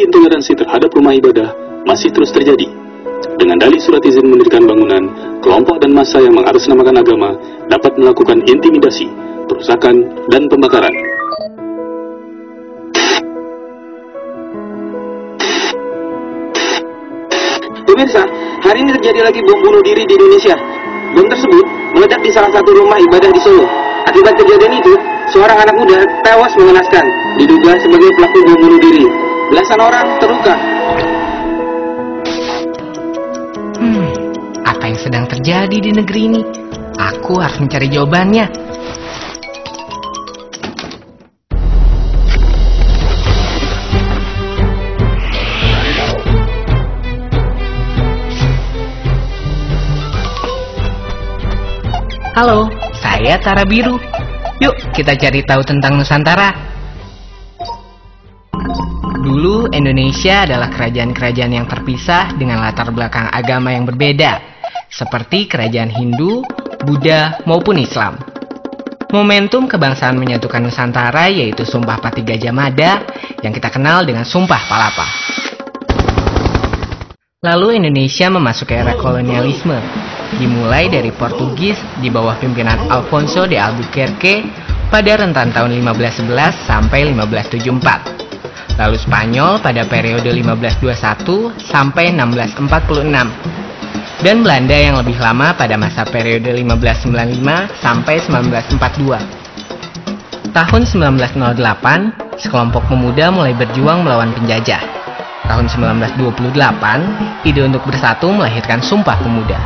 aksi intoleransi terhadap rumah ibadah masih terus terjadi. Dengan dalih surat izin mendirikan bangunan, kelompok dan massa yang mengatasnamakan agama dapat melakukan intimidasi, perusakan, dan pembakaran. Pemirsa, hari ini terjadi lagi bom bunuh diri di Indonesia. Bom tersebut meledak di salah satu rumah ibadah di Solo. Akibat kejadian itu, seorang anak muda tewas mengenaskan, diduga sebagai pelaku bom bunuh diri. Belasan orang terluka. Apa yang sedang terjadi di negeri ini? Aku harus mencari jawabannya. Halo, saya Tara Biru. Yuk kita cari tahu tentang Nusantara. Dulu Indonesia adalah kerajaan-kerajaan yang terpisah dengan latar belakang agama yang berbeda, seperti kerajaan Hindu, Buddha, maupun Islam. Momentum kebangsaan menyatukan Nusantara yaitu Sumpah Pati Gajah Mada yang kita kenal dengan Sumpah Palapa. Lalu Indonesia memasuki era kolonialisme, dimulai dari Portugis di bawah pimpinan Alfonso de Albuquerque pada rentan tahun 1511 sampai 1574. Lalu Spanyol pada periode 1521 sampai 1646. Dan Belanda yang lebih lama pada masa periode 1595 sampai 1942. Tahun 1908, sekelompok pemuda mulai berjuang melawan penjajah. Tahun 1928, ide untuk bersatu melahirkan Sumpah Pemuda.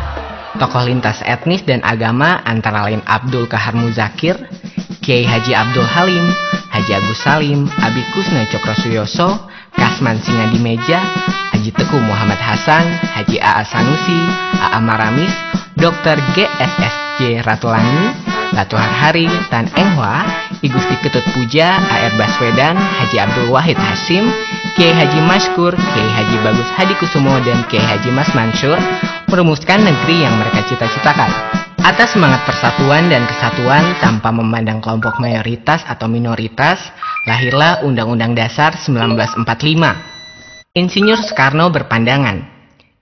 Tokoh lintas etnis dan agama antara lain Abdul Kahar Muzakir, Kiai Haji Abdul Halim, Haji Agus Salim, Abi Kusno Cokrosuyoso, Kasman Singadimeja, Haji Teguh Muhammad Hasan, Haji A.A. Sanusi, A.A. Maramis, Dr. G.S.S.J. Ratulangi, Latuhar Hari, Tan Eng Hwa, I Gusti Ketut Puja, A.R. Baswedan, Haji Abdul Wahid Hasim, Kiai Haji Maskur, Kiai Haji Bagus Hadi Kusumo, dan Kiai Haji Mas Mansur merumuskan negeri yang mereka cita-citakan. Atas semangat persatuan dan kesatuan tanpa memandang kelompok mayoritas atau minoritas, lahirlah Undang-Undang Dasar 1945. Insinyur Soekarno berpandangan,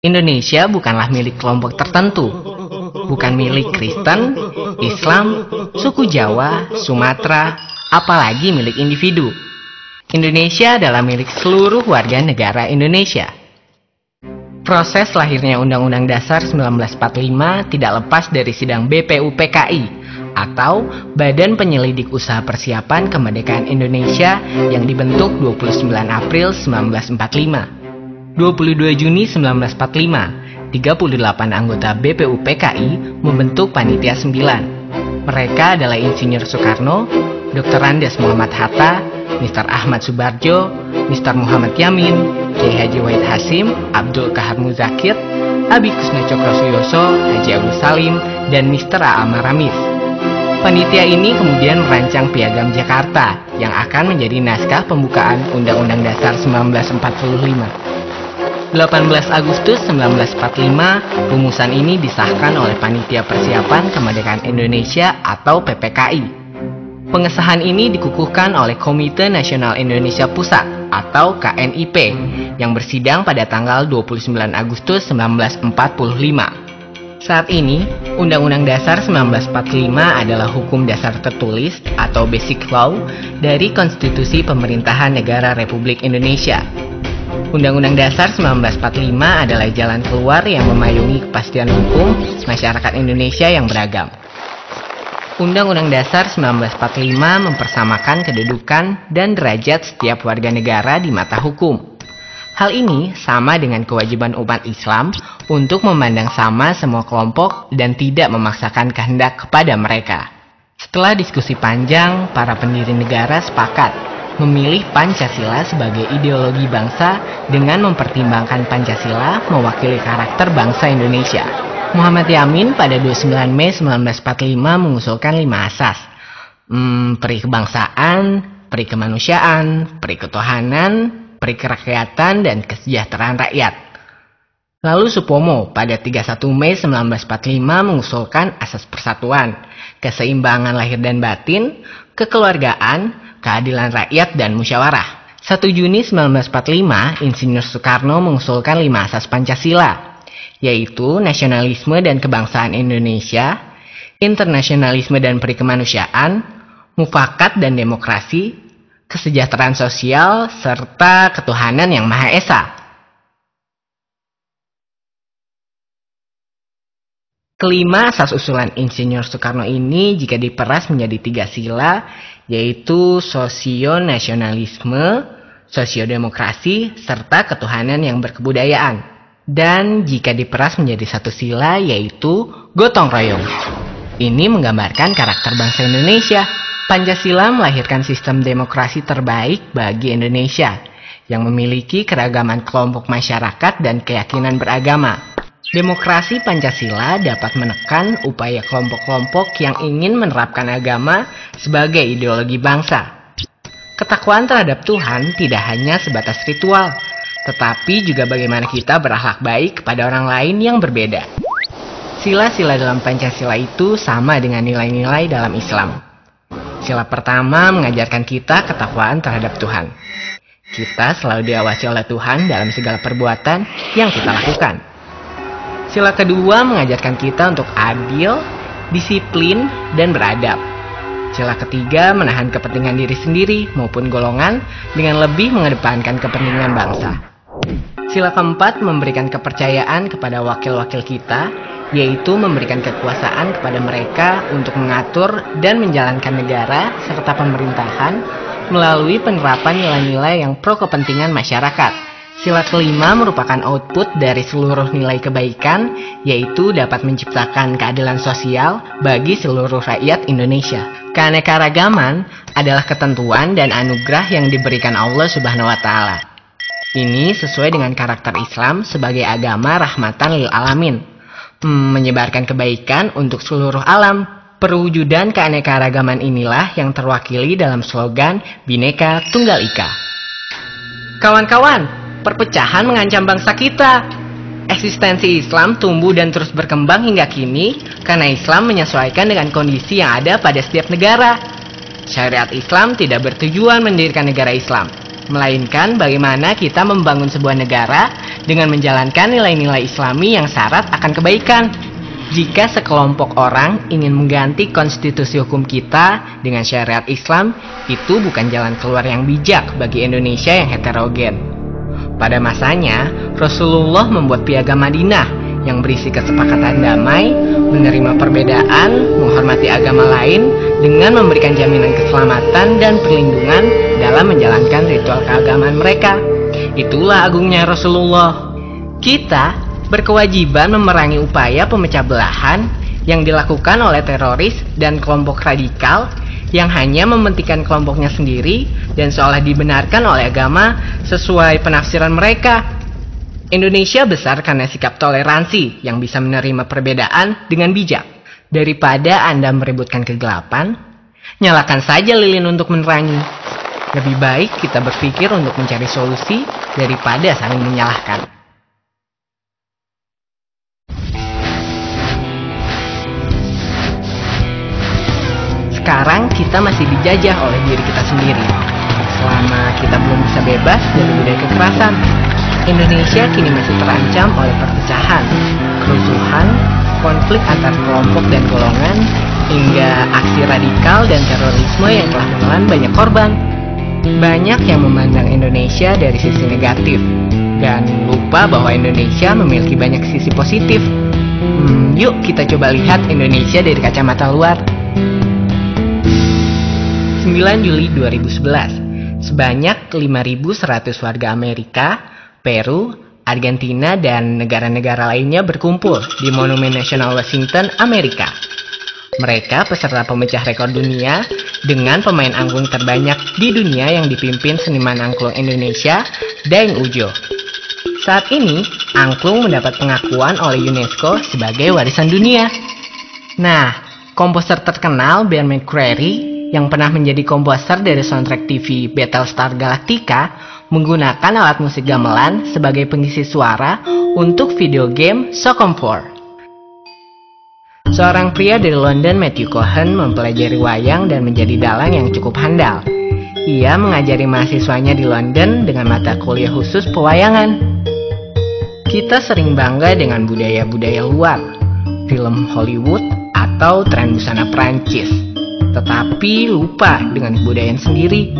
Indonesia bukanlah milik kelompok tertentu, bukan milik Kristen, Islam, suku Jawa, Sumatera, apalagi milik individu. Indonesia adalah milik seluruh warga negara Indonesia. Proses lahirnya Undang-Undang Dasar 1945 tidak lepas dari sidang BPUPKI atau Badan Penyelidik Usaha Persiapan Kemerdekaan Indonesia yang dibentuk 29 April 1945. 22 Juni 1945, 38 anggota BPUPKI membentuk Panitia 9. Mereka adalah Insinyur Soekarno, Dr. Andes Muhammad Hatta, Mr. Ahmad Subarjo, Mr. Muhammad Yamin, Kiai Haji Wahid Hasim, Abdul Kahar Muzakir, Abi Kusno Cokrosuyoso, Haji Agus Salim, dan Mr. A.A. Maramis. Panitia ini kemudian merancang Piagam Jakarta yang akan menjadi naskah pembukaan Undang-Undang Dasar 1945. 18 Agustus 1945, rumusan ini disahkan oleh Panitia Persiapan Kemerdekaan Indonesia atau PPKI. Pengesahan ini dikukuhkan oleh Komite Nasional Indonesia Pusat atau KNIP yang bersidang pada tanggal 29 Agustus 1945. Saat ini, Undang-Undang Dasar 1945 adalah hukum dasar tertulis atau Basic Law dari Konstitusi Pemerintahan Negara Republik Indonesia. Undang-Undang Dasar 1945 adalah jalan keluar yang memayungi kepastian hukum masyarakat Indonesia yang beragam. Undang-Undang Dasar 1945 mempersamakan kedudukan dan derajat setiap warga negara di mata hukum. Hal ini sama dengan kewajiban umat Islam untuk memandang sama semua kelompok dan tidak memaksakan kehendak kepada mereka. Setelah diskusi panjang, para pendiri negara sepakat memilih Pancasila sebagai ideologi bangsa dengan mempertimbangkan Pancasila mewakili karakter bangsa Indonesia. Muhammad Yamin pada 29 Mei 1945 mengusulkan 5 asas. Peri kebangsaan, peri kemanusiaan, peri ketuhanan, peri kerakyatan, dan kesejahteraan rakyat. Lalu Supomo pada 31 Mei 1945 mengusulkan asas persatuan, keseimbangan lahir dan batin, kekeluargaan, keadilan rakyat, dan musyawarah. 1 Juni 1945, Insinyur Soekarno mengusulkan 5 asas Pancasila, yaitu nasionalisme dan kebangsaan Indonesia, internasionalisme dan perikemanusiaan, mufakat dan demokrasi, kesejahteraan sosial, serta ketuhanan yang Maha Esa. Kelima asas usulan Insinyur Soekarno ini jika diperas menjadi 3 sila, yaitu sosionasionalisme, sosiodemokrasi, serta ketuhanan yang berkebudayaan. Dan jika diperas menjadi 1 sila, yaitu gotong royong. Ini menggambarkan karakter bangsa Indonesia. Pancasila melahirkan sistem demokrasi terbaik bagi Indonesia, yang memiliki keragaman kelompok masyarakat dan keyakinan beragama. Demokrasi Pancasila dapat menekan upaya kelompok-kelompok yang ingin menerapkan agama sebagai ideologi bangsa. Ketakwaan terhadap Tuhan tidak hanya sebatas ritual, tetapi juga bagaimana kita berakhlak baik kepada orang lain yang berbeda. Sila-sila dalam Pancasila itu sama dengan nilai-nilai dalam Islam. Sila pertama mengajarkan kita ketakwaan terhadap Tuhan. Kita selalu diawasi oleh Tuhan dalam segala perbuatan yang kita lakukan. Sila kedua mengajarkan kita untuk adil, disiplin, dan beradab. Sila ketiga menahan kepentingan diri sendiri maupun golongan dengan lebih mengedepankan kepentingan bangsa. Sila keempat memberikan kepercayaan kepada wakil-wakil kita, yaitu memberikan kekuasaan kepada mereka untuk mengatur dan menjalankan negara serta pemerintahan melalui penerapan nilai-nilai yang pro kepentingan masyarakat. Sila kelima merupakan output dari seluruh nilai kebaikan, yaitu dapat menciptakan keadilan sosial bagi seluruh rakyat Indonesia. Keanekaragaman adalah ketentuan dan anugerah yang diberikan Allah Subhanahu wa Ta'ala. Ini sesuai dengan karakter Islam sebagai agama rahmatan lil alamin, menyebarkan kebaikan untuk seluruh alam. Perwujudan keanekaragaman inilah yang terwakili dalam slogan Bhinneka Tunggal Ika. Kawan-kawan, perpecahan mengancam bangsa kita. Eksistensi Islam tumbuh dan terus berkembang hingga kini karena Islam menyesuaikan dengan kondisi yang ada pada setiap negara. Syariat Islam tidak bertujuan mendirikan negara Islam, melainkan bagaimana kita membangun sebuah negara dengan menjalankan nilai-nilai Islami yang syarat akan kebaikan. Jika sekelompok orang ingin mengganti konstitusi hukum kita dengan syariat Islam, itu bukan jalan keluar yang bijak bagi Indonesia yang heterogen. Pada masanya, Rasulullah membuat piagam Madinah yang berisi kesepakatan damai, menerima perbedaan, menghormati agama lain, dengan memberikan jaminan keselamatan dan perlindungan dalam menjalankan ritual keagamaan mereka. Itulah agungnya Rasulullah. Kita berkewajiban memerangi upaya pemecah belahan yang dilakukan oleh teroris dan kelompok radikal yang hanya mementingkan kelompoknya sendiri dan seolah dibenarkan oleh agama sesuai penafsiran mereka. Indonesia besar karena sikap toleransi yang bisa menerima perbedaan dengan bijak. Daripada Anda meributkan kegelapan, nyalakan saja lilin untuk menerangi. Lebih baik kita berpikir untuk mencari solusi daripada saling menyalahkan. Sekarang kita masih dijajah oleh diri kita sendiri. Selama kita belum bisa bebas dari budaya kekerasan, Indonesia kini masih terancam oleh perpecahan, kerusuhan, konflik antar kelompok dan golongan, hingga aksi radikal dan terorisme yang telah menelan banyak korban. Banyak yang memandang Indonesia dari sisi negatif, dan lupa bahwa Indonesia memiliki banyak sisi positif. Yuk kita coba lihat Indonesia dari kacamata luar. 9 Juli 2011, sebanyak 5.100 warga Amerika, Peru, Argentina, dan negara-negara lainnya berkumpul di Monumen Nasional Washington, Amerika. Mereka peserta pemecah rekor dunia dengan pemain angklung terbanyak di dunia yang dipimpin seniman angklung Indonesia, Daeng Ujo. Saat ini, angklung mendapat pengakuan oleh UNESCO sebagai warisan dunia. Nah, komposer terkenal Ben McCreary yang pernah menjadi komposer dari soundtrack TV Battlestar Galactica menggunakan alat musik gamelan sebagai pengisi suara untuk video game Socom 4. Seorang pria dari London, Matthew Cohen, mempelajari wayang dan menjadi dalang yang cukup handal. Ia mengajari mahasiswanya di London dengan mata kuliah khusus pewayangan. Kita sering bangga dengan budaya-budaya luar, film Hollywood atau tren busana Prancis, tetapi lupa dengan kebudayaan sendiri.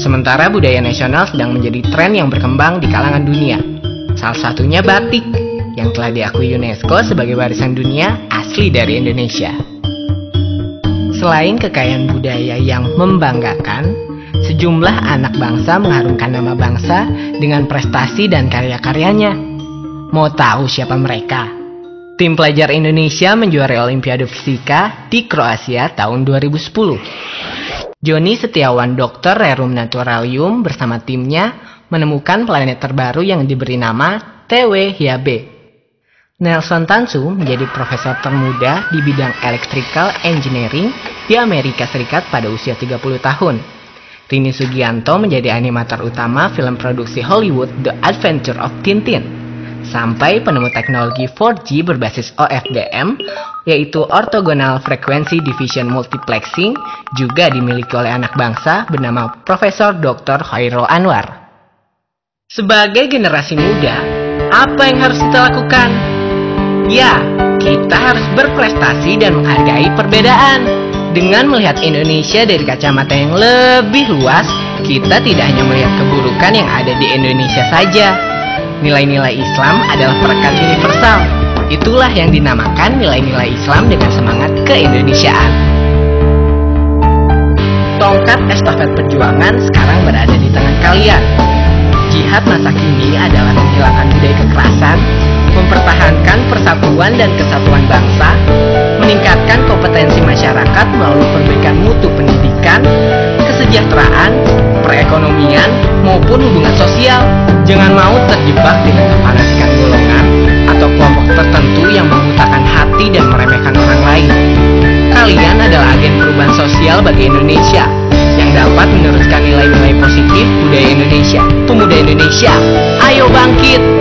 Sementara budaya nasional sedang menjadi tren yang berkembang di kalangan dunia. Salah satunya batik, yang telah diakui UNESCO sebagai warisan dunia asli dari Indonesia. Selain kekayaan budaya yang membanggakan, sejumlah anak bangsa mengharumkan nama bangsa dengan prestasi dan karya-karyanya. Mau tahu siapa mereka? Tim pelajar Indonesia menjuarai Olimpiade Fisika di Kroasia tahun 2010. Joni Setiawan, dokter Rerum Naturalium bersama timnya menemukan planet terbaru yang diberi nama TW-HB. Nelson Tansu menjadi profesor termuda di bidang Electrical Engineering di Amerika Serikat pada usia 30 tahun. Rini Sugianto menjadi animator utama film produksi Hollywood The Adventure of Tintin. Sampai penemu teknologi 4G berbasis OFDM, yaitu Orthogonal Frequency Division Multiplexing, juga dimiliki oleh anak bangsa bernama Profesor Dr. Khairul Anwar. Sebagai generasi muda, apa yang harus kita lakukan? Ya, kita harus berprestasi dan menghargai perbedaan. Dengan melihat Indonesia dari kacamata yang lebih luas, kita tidak hanya melihat keburukan yang ada di Indonesia saja. Nilai-nilai Islam adalah perekat universal. Itulah yang dinamakan nilai-nilai Islam dengan semangat keindonesiaan. Tongkat estafet perjuangan sekarang berada di tangan kalian. Jihad masa kini adalah menghilangkan budaya kekerasan, mempertahankan persatuan dan kesatuan bangsa, meningkatkan kompetensi masyarakat melalui perbaikan mutu pendidikan, kesejahteraan, perekonomian, maupun hubungan sosial. Jangan mau terjebak dengan kefanatikan golongan atau kelompok tertentu yang membutakan hati dan meremehkan orang lain. Kalian adalah agen perubahan sosial bagi Indonesia yang dapat meneruskan nilai-nilai positif budaya Indonesia. Pemuda Indonesia, ayo bangkit!